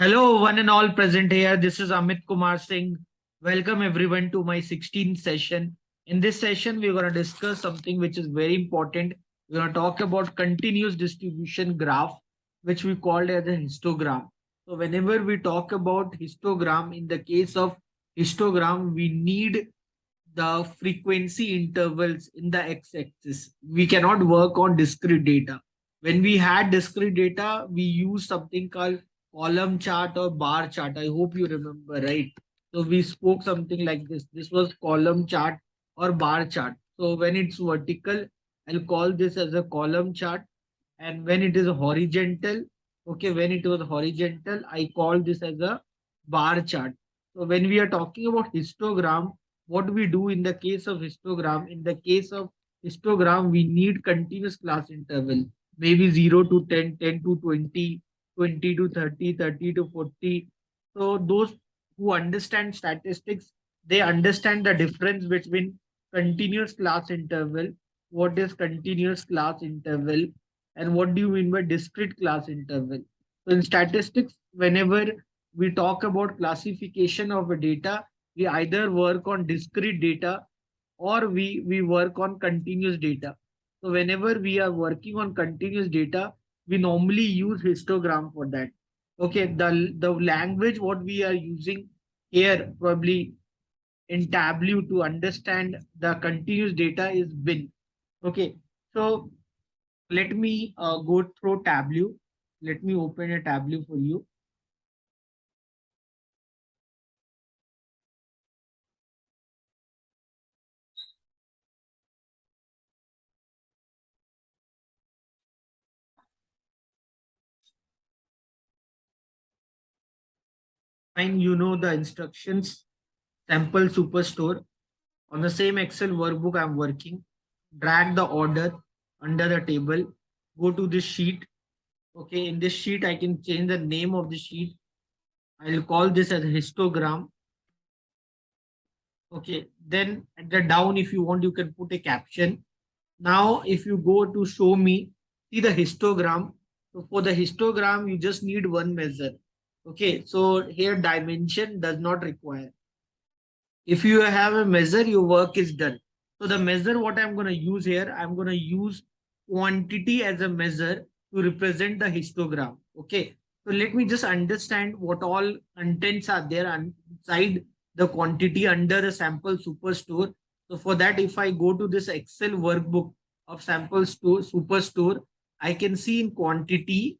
Hello, one and all present here. This is Amit Kumar Singh. Welcome everyone to my 16th session. In this session, we're going to discuss something which is very important. We're going to talk about continuous distribution graph, which we called as a histogram. So whenever we talk about histogram, in the case of histogram, we need the frequency intervals in the x-axis. We cannot work on discrete data. When we had discrete data, we use something called column chart or bar chart. I hope you remember, right? So we spoke something like this. This was column chart or bar chart. So when it's vertical, I'll call this as a column chart. And when it is horizontal, okay, when it was horizontal, I call this as a bar chart. So when we are talking about histogram, what we do in the case of histogram, we need continuous class interval, maybe 0 to 10, 10 to 20, 20 to 30, 30 to 40. So those who understand statistics, they understand the difference between continuous class interval, what is continuous class interval, and what do you mean by discrete class interval. So in statistics, whenever we talk about classification of a data, we either work on discrete data or we work on continuous data. So whenever we are working on continuous data, we normally use histogram for that. Okay, the language what we are using here probably in Tableau to understand the continuous data is bin. Okay, so let me go through Tableau. Let me open a Tableau for you. And you know the instructions, sample superstore. On the same Excel workbook I'm working, drag the order under the table, go to this sheet. Okay, in this sheet, I can change the name of the sheet. I'll call this as histogram. Okay, then at the down, if you want, you can put a caption. Now, if you go to show me, see the histogram. So for the histogram, you just need one measure. Okay, so here dimension does not require. If you have a measure, your work is done. So the measure what I'm going to use here, I'm going to use quantity as a measure to represent the histogram. Okay. So let me just understand what all contents are there inside the quantity under the sample superstore. So for that, if I go to this Excel workbook of sample store superstore, I can see in quantity,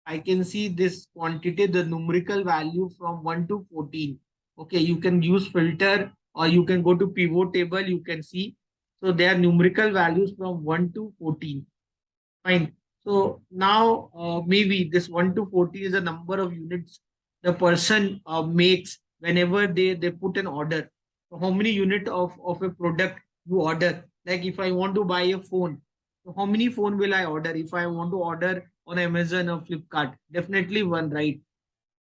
I can see this quantity, the numerical value from 1 to 14. Okay, you can use filter or you can go to pivot table, you can see. So there are numerical values from 1 to 14. Fine. So now maybe this 1 to 40 is the number of units the person makes whenever they put an order. So how many unit of a product you order? Like if I want to buy a phone, so how many phone will I order if I want to order on Amazon or Flipkart? Definitely one, right?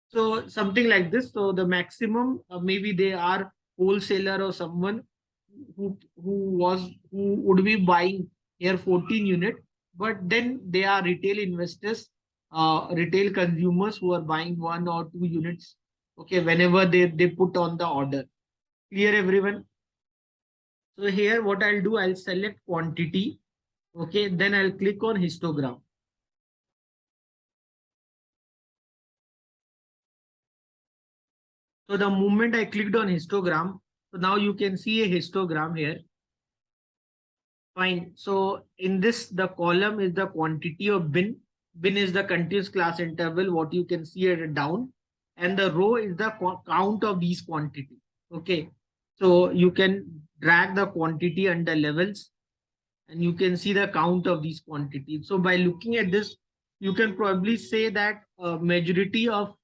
So something like this. So the maximum, maybe they are wholesaler or someone who would be buying here 14 unit, but then they are retail investors, retail consumers who are buying 1 or 2 units. Okay, whenever they put on the order. Clear everyone? So here what I'll do, I'll select quantity. Okay, then I'll click on histogram. So the moment I clicked on histogram, so now you can see a histogram here. Fine. So in this, the column is the quantity of bin. Bin is the continuous class interval, what you can see at down. And the row is the count of these quantity. Okay. So you can drag the quantity under levels and you can see the count of these quantities. So by looking at this, you can probably say that majority of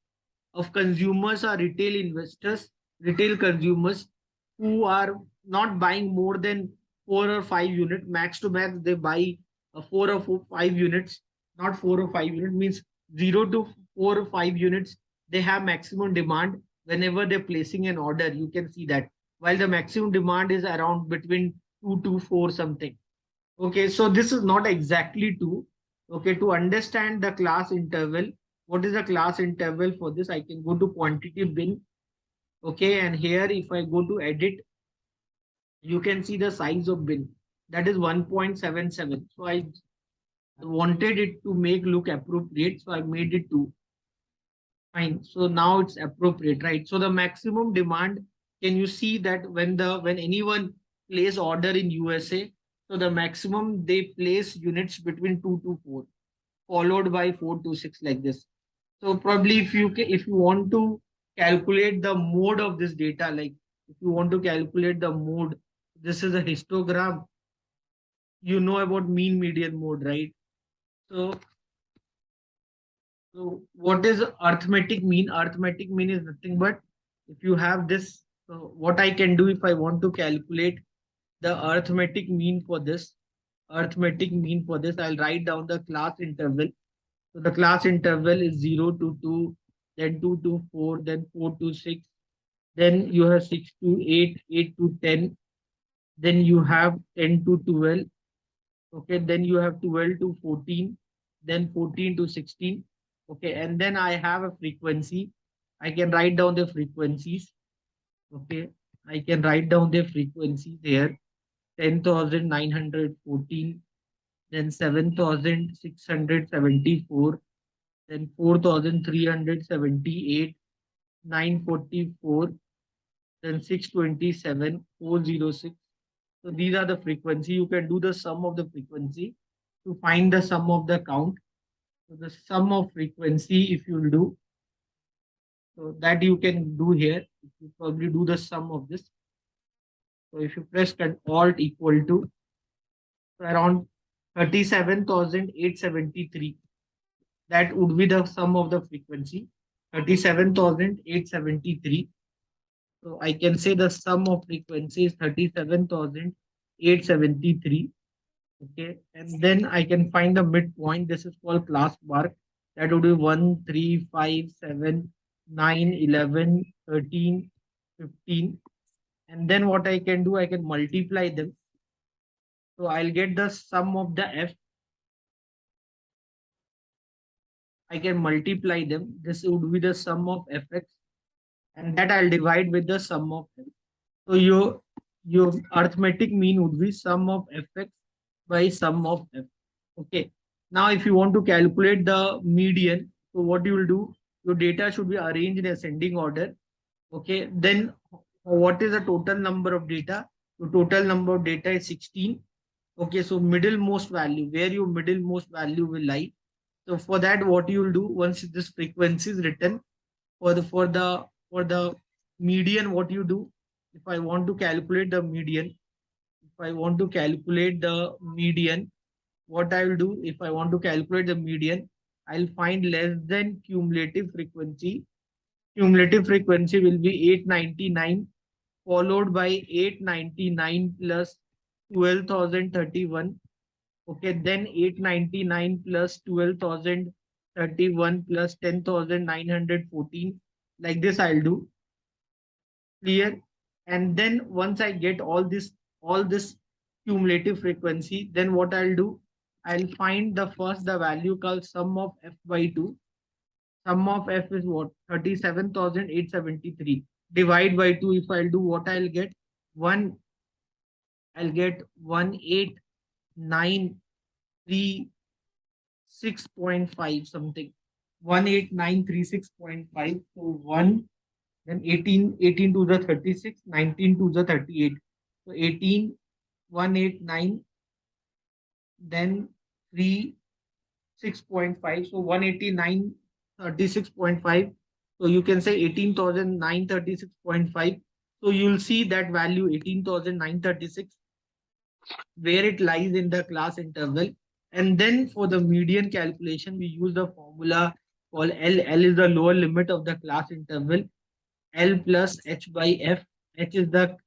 consumers are retail investors, retail consumers who are not buying more than 4 or 5 units. Max to max, they buy 4 or 5 units, not 4 or 5 units, means 0 to 4 or 5 units. They have maximum demand whenever they're placing an order. You can see that. While the maximum demand is around between 2 to 4 something. Okay, so this is not exactly 2. Okay, to understand the class interval, what is the class interval for this? I can go to quantity bin. Okay, and here if I go to edit, you can see the size of bin. That is 1.77. So I wanted it to make look appropriate. So I made it to fine. So now it's appropriate, right? So the maximum demand, can you see that when anyone place order in USA, so the maximum they place units between 2 to 4, followed by 4 to 6 like this. So probably if you want to calculate the mode of this data, like if you want to calculate the mode, this is a histogram. You know about mean median mode, right? So so what is arithmetic mean? Arithmetic mean is nothing but if you have this. So what I can do if I want to calculate the arithmetic mean for this, I'll write down the class interval. So the class interval is 0 to 2, then 2 to 4, then 4 to 6, then you have 6 to 8, 8 to 10, then you have 10 to 12, okay, then you have 12 to 14, then 14 to 16, okay, and then I have a frequency. I can write down the frequencies, okay, I can write down the frequencies here. 10,914, then 7,674, then 4,378, 944, then 627, 406. So these are the frequency. You can do the sum of the frequency to find the sum of the count. So the sum of frequency, if you do, so that you can do here. You probably do the sum of this. So if you press Alt equal to, so around 37,873. That would be the sum of the frequency. 37,873. So I can say the sum of frequency is 37,873. Okay, and then I can find the midpoint. This is called class bar. That would be 1, 3, 5, 7, 9, 11, 13, 15. And then what I can do, I can multiply them. So I'll get the sum of the f. I can multiply them. This would be the sum of fx, and that I'll divide with the sum of f. So your arithmetic mean would be sum of fx by sum of f. Okay. Now, if you want to calculate the median, so what you will do, your data should be arranged in ascending order. Okay. Then what is the total number of data? The total number of data is 16. Okay. So middlemost value, where your middlemost value will lie. So for that, what you will do once this frequency is written for the median, what you do, if I want to calculate the median, what I will do, if I want to calculate the median, I'll find less than cumulative frequency. Cumulative frequency will be 899, followed by 899 plus 12,031. Okay, then 899 plus 12,031 plus 10,914. Like this, I'll do. Clear? And then once I get all this cumulative frequency, then what I'll do, I'll find the value called sum of f by 2. Sum of f is what? 37,873. Divide by 2. If I'll do what I'll get? 1, I'll get 18,936.5 something. 18,936.5. So 1, then 18 to the 36, 19 to the 38. So 18, 189, then 3, 6.5. So 189, 36.5. So you can say 18,936.5. So you'll see that value 18,936, where it lies in the class interval. And then for the median calculation, we use the formula called L. L is the lower limit of the class interval. L plus h by f. H is the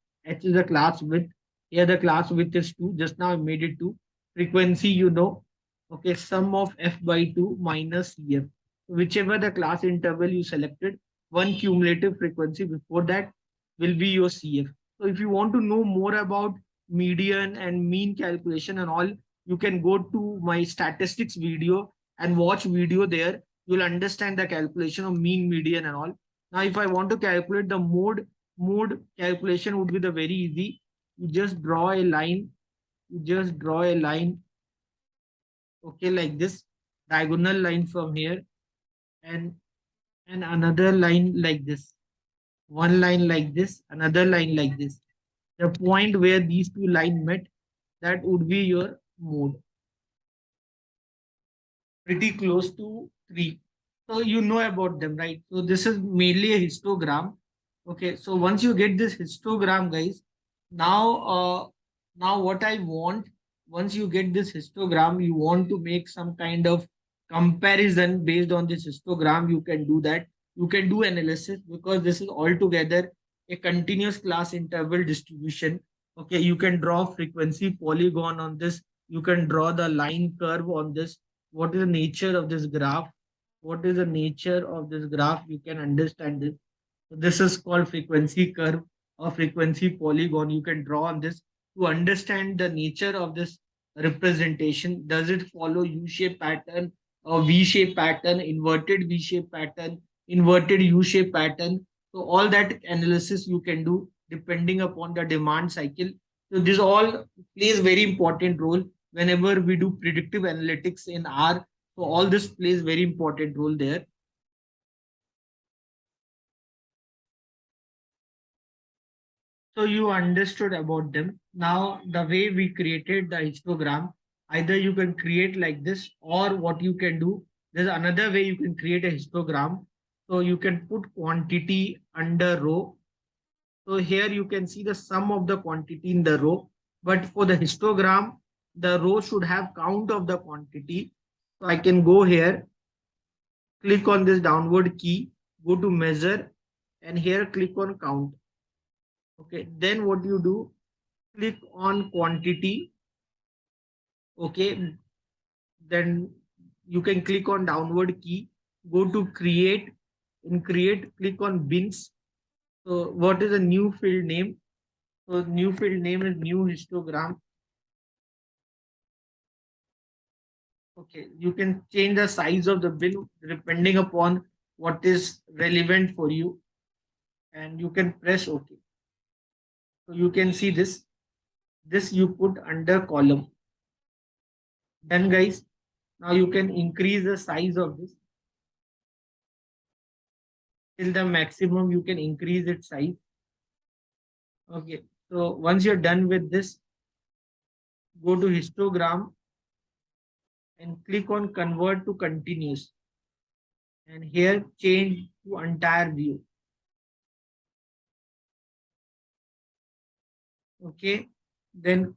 class width. Here the class width is 2. Just now I made it 2. Frequency, you know. Okay, sum of f by 2 minus cf. Whichever the class interval you selected, one cumulative frequency before that will be your cf. So if you want to know more about median and mean calculation and all, you can go to my statistics video and watch video there you'll understand the calculation of mean, median and all. Now, if I want to calculate the mode calculation would be the very easy. You just draw a line. You just draw a line, okay, like this, diagonal line from here, and another line like this. One line like this, another line like this. The point where these two lines met, that would be your mode. Pretty close to 3. So you know about them, right? So this is mainly a histogram. Okay, so once you get this histogram, guys, now what I want, once you get this histogram, you want to make some kind of comparison based on this histogram. You can do that. You can do analysis because this is altogether a continuous class interval distribution. Okay, you can draw frequency polygon on this. You can draw the line curve on this. What is the nature of this graph? What is the nature of this graph? You can understand this. So this is called frequency curve or frequency polygon. You can draw on this to understand the nature of this representation. Does it follow U-shaped pattern or V-shaped pattern, inverted V-shaped pattern, inverted U-shaped pattern? So all that analysis you can do depending upon the demand cycle. So this all plays very important role whenever we do predictive analytics in R. So all this plays very important role there. So you understood about them. Now the way we created the histogram, either you can create like this, or what you can do, there's another way you can create a histogram. So you can put quantity under row. So here you can see the sum of the quantity in the row. But for the histogram, the row should have count of the quantity. So I can go here, click on this downward key, go to measure, and here click on count. Okay, then what you do, click on quantity. Okay, then you can click on downward key, go to create. In create, click on bins. So what is a new field name? So new field name is new histogram. Okay, you can change the size of the bin depending upon what is relevant for you, and you can press OK. So you can see this you put under column. Then guys, now you can increase the size of this till the maximum. You can increase its size. Okay, so once you're done with this, go to histogram and click on convert to continuous, and here change to entire view. Okay, then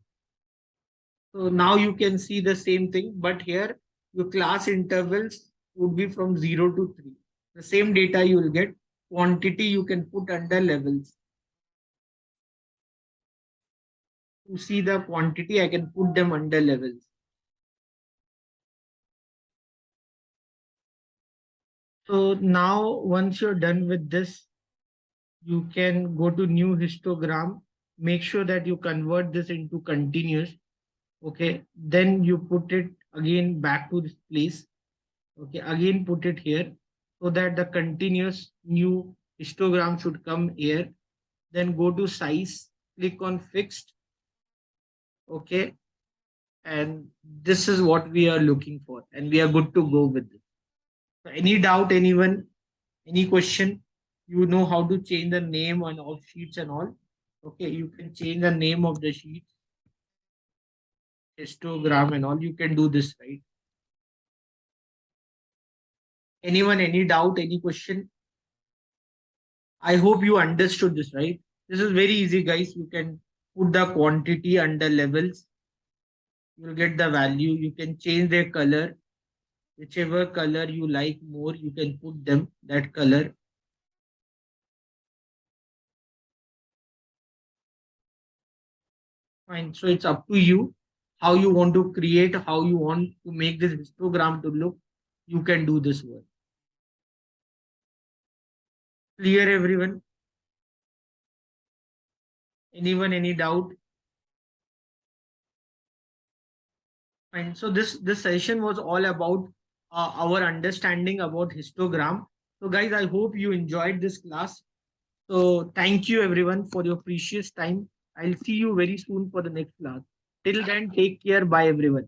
so now you can see the same thing, but here your class intervals would be from 0 to 3. The same data you will get. Quantity you can put under levels. To see the quantity, I can put them under levels. So now once you're done with this, you can go to new histogram. Make sure that you convert this into continuous. Okay, then you put it again back to this place. Okay, again put it here so that the continuous new histogram should come here. Then go to size, click on fixed. Okay, and this is what we are looking for, and we are good to go with it. So any doubt, anyone, any question? You know how to change the name on of sheets and all. Okay, you can change the name of the sheet, histogram and all. You can do this, right? Anyone, any doubt, any question? I hope you understood this, right? This is very easy, guys. You can put the quantity under levels. You will get the value. You can change their color. Whichever color you like more, you can put them that color. Fine. So it's up to you how you want to create, how you want to make this histogram to look. You can do this work. Clear, everyone? Anyone, any doubt? Fine. So this session was all about our understanding about histogram. So, guys, I hope you enjoyed this class. So, thank you everyone for your precious time. I'll see you very soon for the next class. Till then, take care. Bye, everyone.